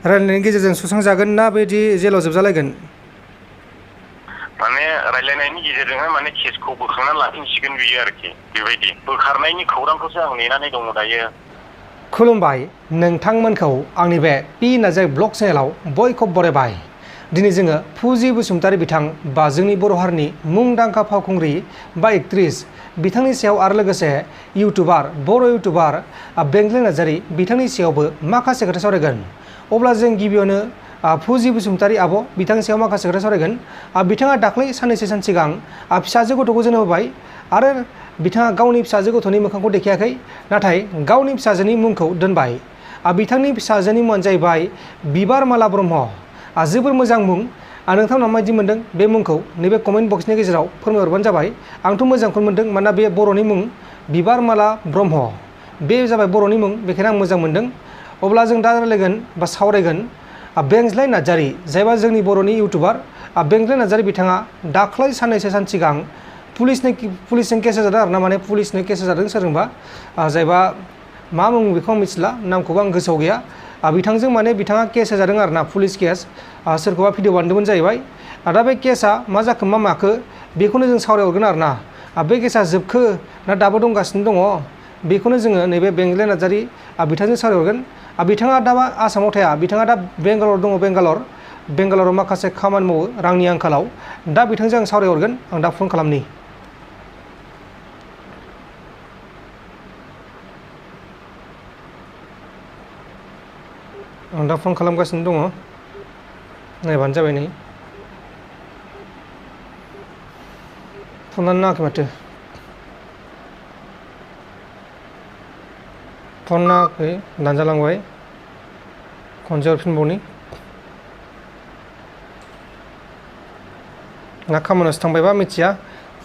रायलायनायनि गेजेरजों सुस्रांजागोन ना बेदि जेलाव जोबजालायगोन माने रायलायनायनि गेजेरजोंहाय माने केसखौ बोखांनानै लाफिनसिगोन बियो आरोखि बेबायदि बोखारनायनि खौरांखौसो आं नेनानै दङ दायो खुलुमबाय नोंथांमोनखौ आंनि बे पि नार्जारि ब्लग चेनेलाव बयखौबो बरायबाय दिनै जोङो फुजि बसुमतारी बिथां बा जोंनि बर' हारिनि मुंदांखा फावखुंग्रि बा एक्ट्रिस बिथांनि सायाव आरो लोगोसे इउटुबार बर' इउटुबार बेंग्ले नार्जारि बिथांनि सायावबो माखासे खोथा सावरायगोन अब्ला जों गिबियावनो फुजि बसुमतारी आब' बिथांनि सायाव माखासे खोथा सावरायगोन बिथाङा दाख्लै साननैसो सान सिगां फिसाजो गथ'खौ जोनोम होबाय आरो बिथाङा गावनि फिसाजो गथ'नि मोखांखौ देखायाखै नाथाय गावनि फिसाजोनि मुंखौ दोनबाय बिथांनि फिसाजोनि मुङानो जाहैबाय बिबारमाला ब्रह्म जोबोर मोजां मुं नोंथांमोना माबायदि मोनदों बे मुंखौ नैबे कमेन्ट बक्सनि गेजेराव फोरमायहरबानो जाबाय आंथ' मोजांखौनो मोनदों मानोना बे बर'नि मुं बिबारमाला ब्रह्म बे जाबाय बर'नि मुं बेखायनो आं मोजां मोनदों अब्ला जों दा रायलायगोन बा सावरायगोन बेंज्लाय नार्जारि जायबा जोंनि बर'नि इउटुबार बेंज्लाय नार्जारि बिथाङा दाख्लै साननैसो सान सिगां पुलिसजों केस जादों आरो ना माने पुलिसनो केस जादों सोरजोंबा जायबा मा मुं बेखौ आं मिथिला नामखौबो आं गोसोआव गैया बिथांजों माने बिथाङा केस जादों आरो ना पुलिस केस सोरखौबा भिडिअ बानायदोंमोन जाहैबाय दा बे केसा मा जाखो मा माखो बेखौनो जों सावरायहरगोन आरो ना बे केसा जोबखो ना दाबो दंगासिनो दङ बेखौनो जोङो नैबे बेंज्लाय नार्जारि बिथांजों सावरायहरगोन बिथाङा दा आसामाव थाया बिथाङा दा बेंगालर दङ बेंगालराव माखासे खामानि मावो रांनि आंखालाव दा बिथांजों आं सावरायहरगोन आं दा फन खालामनि आं दा फन खालामगासिनो दङ नायबानो जाबाय नै फनानो नाङाखै माथो फन नाङाखै दानजालांबाय खनसे हरफिनबावनि ना खामानियावसो थांबायबा मिथिया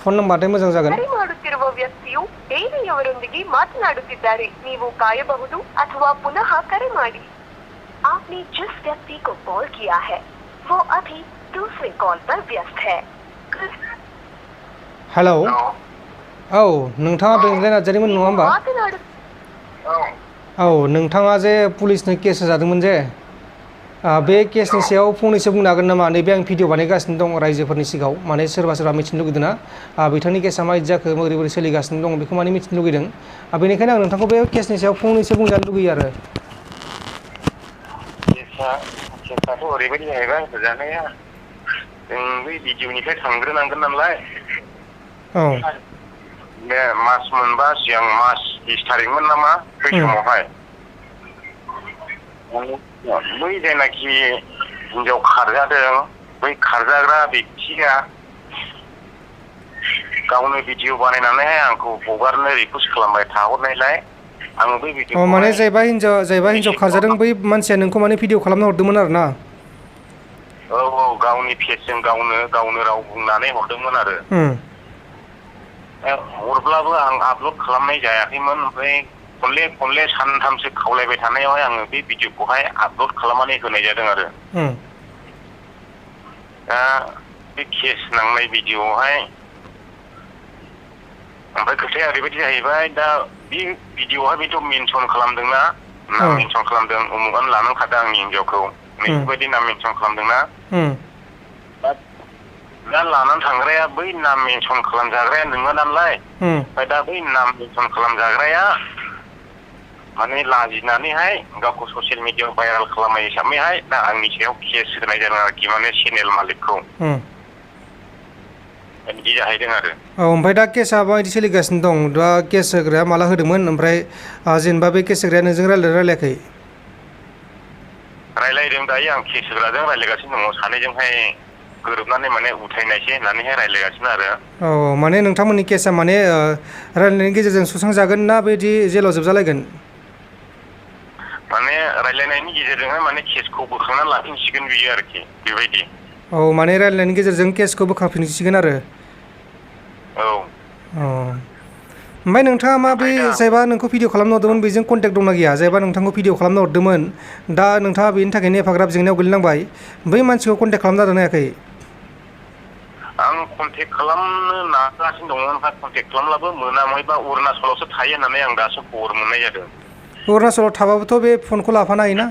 ಫೋನ್ ನಂಬರ್ मोजां जागोन ಕರೆ ಮಾಡುತ್ತಿರುವ ವ್ಯಕ್ತಿಯು ಬೇರೆಯವರೊಂದಿಗೆ ಮಾತನಾಡುತ್ತಿದ್ದಾರೆ ನೀವು ಕಾಯಬಹುದು ಅಥವಾ ಪುನಃ ಕರೆ ಮಾಡಿ आपने जिस व्यक्ति को कॉल किया है वो अभी दूसरे कॉल पर व्यस्त है हेलो औ नोंथाङा बेंज्लाय नार्जारिमोन नङा होमबा औ नोंथाङा जे पुलिसनो केस जादोंमोन जे बे केसनि सायाव फंनैसो बुंनो हागोन नामा नैबे आं भिडिअ बानायगासिनो दं रायजोफोरनि सिगाङाव माने सोरबा मिथिनो लुगैदों ना बिथांनि केसा माबायदि जाखो बोरै सोलिगासिनो दं बेखौ माने मिथिनो लुगैदों बेनिखायनो आं नोंथांखौ बे केसनि सायाव फंनैसो बुंजानो लुगैयो आरो केसाथ' ओरैबायदि जाहैबाय जानाया जों बै भिडिअनिफ्राय थांग्रोनांगोन नालाय औ बे मास मोनबा सिगां मास 20 थारिखमोन नामा बै समावहाय बै जायनाखि हिनजाव खारजादों बै खारजाग्रा बेक्तिया गावनो भिडिअ बानायनानैहाय आंखौ हगारनो रिकुवेस्ट खालामबाय थाहरनायलाय आं बै भिडिअ माने जायबा हिनजाव खारजादों बै मानसिया नोंखौ माने भिडिअ खालामनो हरदोंमोन आरो ना औ गावनि फेसजों गावनो राव बुंनानै हरदोंमोन आरो हरब्लाबो आं आपल'ड खालामनाय जायाखैमोन ओमफ्राय खनले सानथामसो खावलायबाय थानायावहाय आङो बे भिडिअखौहाय आपल'ड खालामनानै होनाय जादों आरो दा बे केस नांनाय भिडिअआवहाय ओमफ्राय खोथाया ओरैबायदि जाहैबाय दा बे भिडिअआवहाय बेथ' मेनसन खालामदोंना नाम मेनसन खालामदों उमुगानो लानांखादों आंनि हिनजावखौ बेफोरबायदि नाम मेनसन खालामदोंना दा लानानै थांग्राया बै नाम मेनसन खालामजाग्राया नङा नालाय ओमफ्राय दा बै नाम मेनसन खालामजाग्राया माने लाजिनानैहाय गावखौ ससियेल मिडियाआव भाइरेल खालामनाय हिसाबैहाय दा आंनि सायाव केस होनाय जादों आरोखि माने चेनेल मालिकखौ बिदि जाहैदों आरो ओमफ्राय दा केसा माबायदि सोलिगासिनो दं दा केस होग्राया माला होदोंमोन ओमफ्राय जेनेबा बे केस होग्राया नोंजों रायलायाखै रायलायदों दायो आं केस होग्राजों रायलायगासिनो दङ सानैजोंहाय गोरोबनानै माने उथायनायसै होननानैहाय रायलायगासिनो आरो औ माने नोंथांमोननि केसा माने रायलायनायनि गेजेरजों सुस्रांजागोन ना बेदि जेलाव जोबजालायगोन माने रायलायनायनि गेजेरजोंहाय माने केसखौ बोखांनानै लाफिनसिगोन बियो आरोखि बेबायदि औ माने रायलायनायनि गेजेरजों केसखौ बोखांफिनसिगोन आरो औ ओमफ्राय नोंथाङा मा बे जायबा नोंखौ भिडिअ खालामनो हरदोंमोन बेजों कन्टेक्ट दंना गैया जायबा नोंथांखौ भिडिअ खालामनो हरदोंमोन दा नोंथाङा बेनि थाखायनो एफाग्राब जेंनायाव गोलैनांबाय बै मानसिखौ कन्टेक्ट खालामनो जादोंना जायाखै आं कन्टेक्ट खालामनो नाजागासिनो दङ ओमफ्राय कन्टेक्ट खालामब्लाबो मोनामैबा अरुणाचलावसो थायो होननानै आं दासो खबर मोननाय जादों अरुणाचलाव थाबाबोथ' बे फनखौ लाफानो हायोना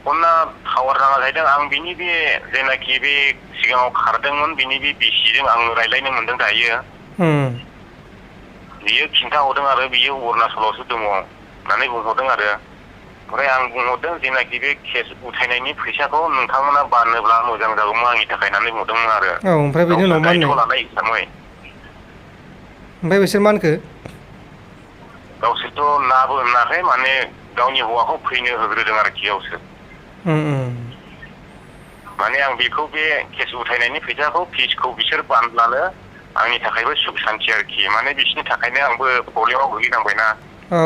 फना टावार नाङा जाहैदों आं बिनि बे जेनाखि बे सिगाङाव खारदोंमोन बिनि बे बिसिजों आं रायलायनो मोनदों दायो बियो खिन्थाहरदों आरो बियो अरुणाचलावसो दङ होननानै बुंहरदों आरो ओमफ्राय आं बुंहरदों जेनाखि बे केस उथायनायनि फैसाखौ नोंथांमोना बानोब्ला मोजां जागौमोन आंनि थाखाय होननानै बुंदोंमोन आरो औ ओमफ्राय बेनि उनाव मा होनो लानाय हिसाबै ओमफ्राय बिसोर मा होनखो गावसोरथ' नाबो होनाखै माने गावनि हौवाखौ फैनो होग्रोदों आरोखि गावसोर माने आं बेखौ बे केस उथायनायनि फैसाखौ फिसखौ बिसोर बानब्लानो आंनि थाखायबो सुख सान्ति आरोखि माने बिसोरनि थाखायनो आंबो प्रब्लेमाव गोग्लैनांबायना औ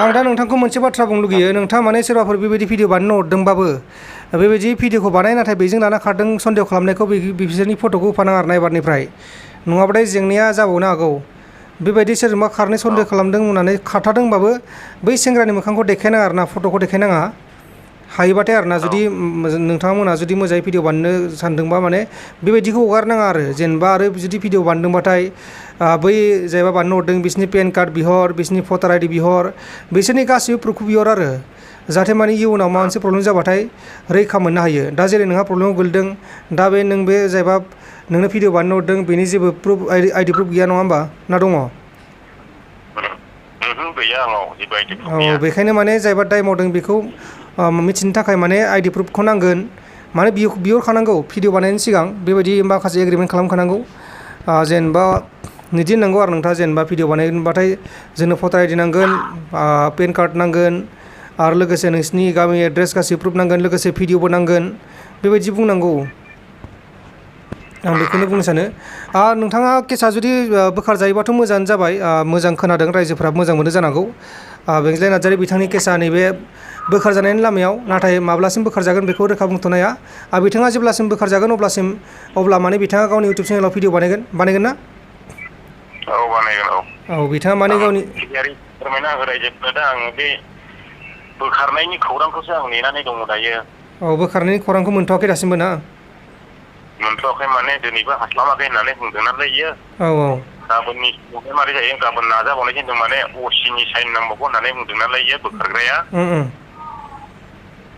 आं दा नोंथांखौ मोनसे बाथ्रा बुंनो लुगैयो नोंथाङा माने सोरबाफोर बेबायदि भिडिअ बानायनो हरदोंबाबो बेबायदि भिडिअखौ बानाय नाथाय बेजों लाना खारदों सन्देह खालामनायखौ बिसोरनि फट'खौ होफानाङा आरोना एबारनिफ्राय नङाबाथाय जेंनाया जाबावनो हागौ बेबायदि सोरजोंबा खारनो सन्देह खालामदों होननानै खारथारदोंबाबो बै सेंग्रानि मोखांखौ देखायनाङा आरोना फट'खौ देखायनाङा हायोबाथाय आरोना जुदि नोंथांमोना जुदि मोजाङै भिडिअ बानायनो सानदोंबा माने बेबायदिखौ हगारनाङा आरो जेनेबा आरो जुदि भिडिअ बानायदोंबाथाय बै जायबा बानायनो हरदों बिसोरनि पेन कार्ड बिहर बिसोरनि भटार आइडि बिहर बिसोरनि गासैबो प्रुफखौ बिहर आरो जाहाथे माने इयुनाव माबा मोनसे प्रब्लेम जाबाथाय रैखा मोननो हायो दा जेरै नोंहा प्रब्लेमाव गोलैदों दा नों बे जायबा नोंनो भिडिअ बानायनो हरदों बेनि जेबो प्रुफ आइडि प्रुफ गैया नङा होमबा ना दङ गैया आंनाव जेबो आइडि प्रुफ गैया बेखायनो माने जायबा दाय मावदों बेखौ मिथिनो थाखाय माने आइडि प्रुफखौ नांगोन माने बिहरखानांगौ भिडिअ बानायनायनि सिगां बेबायदि माखासे एग्रिमेन्ट खालामखानांगौ जेनेबा बिदि होननांगौ आरो नोंथाङा जेनेबा भिडिअ बानायनोबाथाय जोंनो भटार आइडि नांगोन पेन कार्ड नांगोन आरो लोगोसे नोंसिनि गामि एड्रेस गासै प्रुफ नांगोन लोगोसे भिडिअबो नांगोन बेबायदि बुंनांगौ आं बेखौनो बुंनो सानो नोंथाङा केसा जुदि बोखार जायोबाथ' मोजाङानो जाबाय मोजां खोनादों रायजोफोरा मोजां मोनो जानांगौ बेंज्लाय नार्जारि बिथांनि केसा नैबे बोखार जानायनि लामायाव नाथाय माब्लासिम बोखारजागोन बेखौ रोखा बुंथ'नो हाया बिथाङा जेब्लासिम बोखारजागोन अब्ला माने बिथाङा गावनि इउटुब चेनेलाव भिडिअ बानायगोन ना औ बानायगोन औ बिथाङा माने गावनि फोरमायना हो रायजोफोरनो दा आङो बे बोखारनायनि खौरांखौसो आं नेनानै दङ दायो औ बोखारनायनि खौरांखौ मोनथ'वाखै दासिमबो ना मोनथ'वाखै माने दिनैबो हास्लाबाखै होननानै बुंदों नालाय इयो गाबोननि समावहाय मारै जायो गाबोन नाजाबावनाय खिन्थु माने असिनि साइन नांबावगौ होननानै बुंदों नालाय इयो बोखारग्राया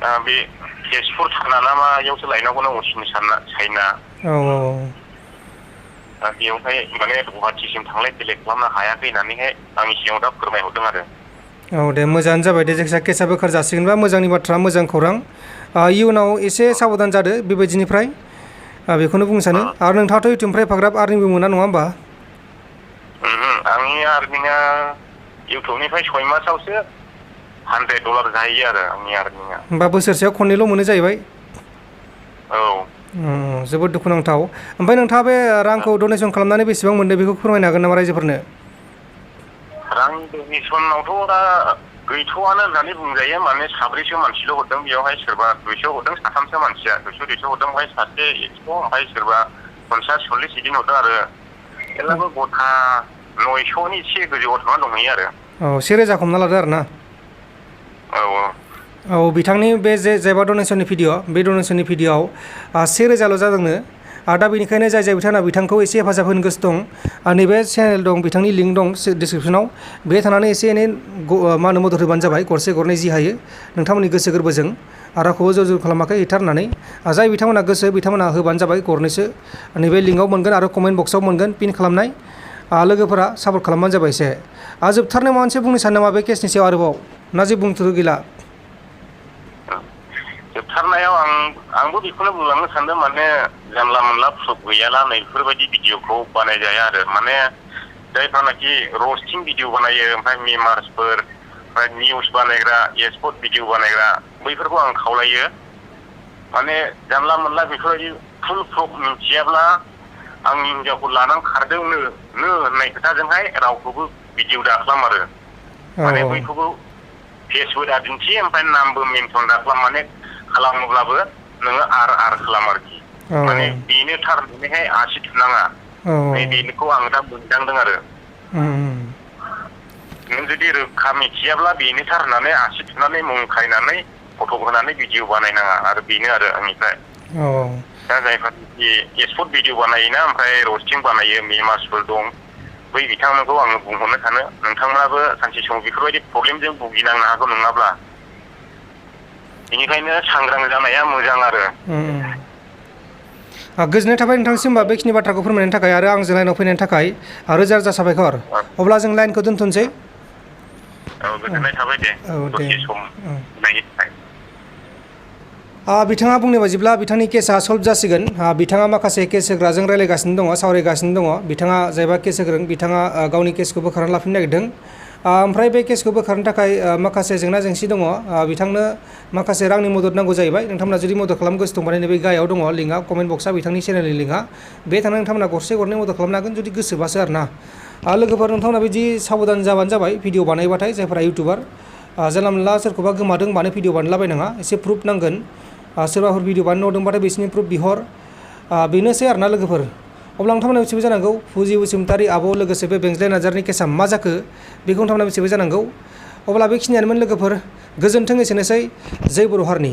दा बे तेजपुर थाना ना मायावसो लायनांगौना असिनि साइना दा बेयावहाय माने गुवाहाटिसिम थांलाय फैलाय खालामनो हायाखै होननानैहाय आंनि सिगाङाव दा फोरमायहरदों आरो औ दे मोजाङानो जाबाय दे जायखिजाया केसा बोखार जासिगोनबा मोजांनि बाथ्रा मोजां खौरां इयुनाव एसे साबधान जादो बेबायदिनिफ्राय बेखौनो बुंनो सानो आरो नोंथाङाथ' इउटुबनिफ्राय एफाग्राब आर्निंबो मोना नङा होमबा आंनि आर्निंआ इउटुबनिफ्राय 6 मासावसो $100 जाहैयो आरो आंनि आर्निंआ होमबा बोसोरसेयाव खननैल' मोनो जाहैबाय औ जोबोद दुखुनांथाव ओमफ्राय नोंथाङा बे रांखौ डनेसन खालामनानै बेसेबां मोनदों बेखौ फोरमायनो हागोन नामा रायजोफोरनो रां डनेसनावथ' दा गैथ'आनो होननानै बुंजायो माने साब्रैसो मानसिल' हरदों बेयावहाय सोरबा 200 हरदों साथामसो मानसिया 200 हरदों ओमफ्राय सासे 100 ओमफ्राय सोरबा 50-40 बिदिनो हरदों आरो एलाबो गथा 900नि एसे गोजौआव थांना दंहैयो आरो 1000 हमना लादो आरो ना औ बिथांनि बे जायबा डनेसननि भिडिअ बे डनेसननि भिडिअआव 1000ल' जादोंनो दा बेनिखायनो जाय बिथाङा बिथांखौ एसे हेफाजाब होनो गोसो दं नैबे चेनेल दं बिथांनि लिंक दं डिसक्रिपसनाव बे थानानै एसे एनै मा होनो मदद होबानो जाबाय गरसे गरनै जि हायो नोंथांमोननि गोसो गोरबोजों रावखौबो जर जर खालामाखै हैथारनानै जाय बिथांमोना गोसो बिथांमोना होबानो जाबाय गरनैसो नैबे लिंकआव मोनगोन आरो कमेन्ट बक्सआव मोनगोन पिन खालामनाय लोगोफोरा सापर्ट खालामबानो जाबाय एसे जोबथारनायाव माबा मोनसे बुंनो सानो नामा बे केसनि सायाव आरोबाव ना जे बुंथ'नो गैला जोबथारनायाव आंबो बेखौनो बुंलांनो सानदों माने जानला मोनला प्रुफ गैयाला नैफोरबायदि भिडिअखौ बानायजाया आरो माने जायफ्रानाखि रस्टिं भिडिअ बानायो ओमफ्राय मेमार्सफोर ओमफ्राय निउस बानायग्रा एक्सपर्ट भिडिअ बानायग्रा बैफोरखौ आं खावलायो माने जानला मोनला बेफोरबायदि फुल प्रुफ मिथियाब्ला आंनि हिनजावखौ लानानै खारदोंनो होननाय खोथाजोंहाय रावखौबो भिडिअ दाख्लाम आरो माने बैखौबो फेसबो दा दिन्थि ओमफ्राय नामबो मेनसन दाख्लाम माने खालामोब्लाबो नोङो आर खालाम आरोखि माने बेनो थार होननानैहाय आसि थुनाङा बेनिखौ आं दा मोनदांदों आरो नों जुदि रोखा मिथियाब्ला बेनो थार होननानै आसि थुनानै मुं खायनानै फट' होनानै भिडिअ बानायनाङा आरो बेनो आरो आंनिफ्राय दा जायफोरखि एक्सपर्ट भिडिअ बानायोना ओमफ्राय रस्टिं बानायो मेमार्सफोर दं बै बिथांमोनखौ आङो बुंहरनो सानो नोंथांमोनाबो सानसे समाव बेफोरबायदि प्रब्लेमजों भुगिनांनो हागौ नङाब्ला बेनिखायनो सांग्रां जानाया मोजां आरो। गोजोननाय थाबाय नोंथांसिम होमबा बेखिनि बाथ्राखौ फोरमायनायनि थाखाय आरो आंजों लाइनाव फैनायनि थाखाय रोजा रोजा साबायखर। अब्ला जों लाइनखौ दोनथ'नोसै। औ गोजोननाय थाबाय दे दसे सम नायनो थाखाय। बिथाङा बुंनाय बायदिब्ला बिथांनि केसा सल्भ जासिगोन। बिथाङा माखासे केस होग्राजों रायलायगासिनो दङ, सावरायगासिनो दङ। बिथाङा जायबा केस होग्रों बिथाङा गावनि केसखौ बोखारनानै लाफिननो नागिरदों। ओमफ्राय बे केसखौ बोखारनो थाखाय माखासे जेंना जेंसि दङ। बिथांनो माखासे रांनि मदद नांगौ जाहैबाय। नोंथांमोना जुदि मदद खालामनो गोसो दंबा नैबे गाहायाव दङ लिंकआ, कमेन्ट बक्सआ बिथांनि चेनेलनि लिंकआ। बे थांनानै नोंथांमोना गरसे गरनै मदद खालामनो हागोन जुदि गोसोबासो आरो ना। लोगोफोर नोंथांमोना बिदि साबधान जाबानो जाबाय भिडिअ बानायबाथाय, जायफोरा इउटुबार जानला मोनला सोरखौबा गोमादों मानो भिडिअ बानायलाबायनाङा, एसे प्रुफ नांगोन। सोरबाफोर भिडिअ बानायनो हरदोंबाथाय बिसिनि प्रुफ बिहर। बेनोसै आरोना लोगोफोर। अब्ला नोंथांमोना मिथिबाय जानांगौ फुजि बसुमतारी आब' लोगोसे बे बेंज्लाय नार्जारिनि केसा मा जाखो बेखौ नोंथांमोना मिथिबाय जानांगौ। अब्ला बेखिनियानोमोन लोगोफोर। गोजोन्थों, एसेनोसै। जै बर' हारिनि।